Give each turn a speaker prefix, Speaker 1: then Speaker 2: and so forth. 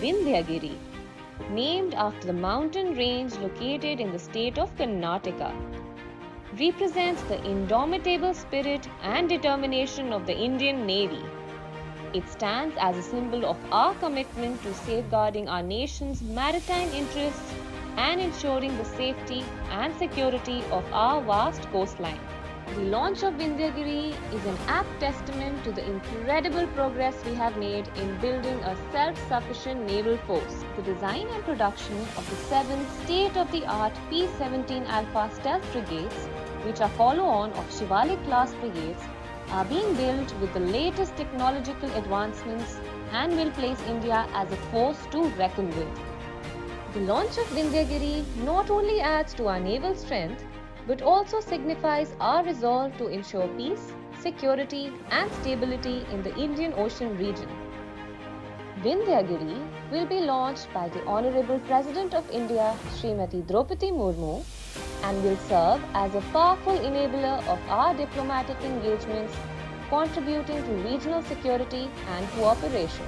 Speaker 1: Vindhyagiri, named after the mountain range located in the state of Karnataka, represents the indomitable spirit and determination of the Indian Navy. It stands as a symbol of our commitment to safeguarding our nation's maritime interests and ensuring the safety and security of our vast coastline. The launch of Vindhyagiri is an apt testament to the incredible progress we have made in building a self-sufficient naval force. The design and production of the 7 state-of-the-art P-17 Alpha stealth frigates, which are follow-on of Shivalik Class Frigates, are being built with the latest technological advancements and will place India as a force to reckon with. The launch of Vindhyagiri not only adds to our naval strength, but also signifies our resolve to ensure peace, security and stability in the Indian Ocean region. Vindhyagiri will be launched by the Honorable President of India, Srimati Draupadi Murmu, and will serve as a powerful enabler of our diplomatic engagements, contributing to regional security and cooperation.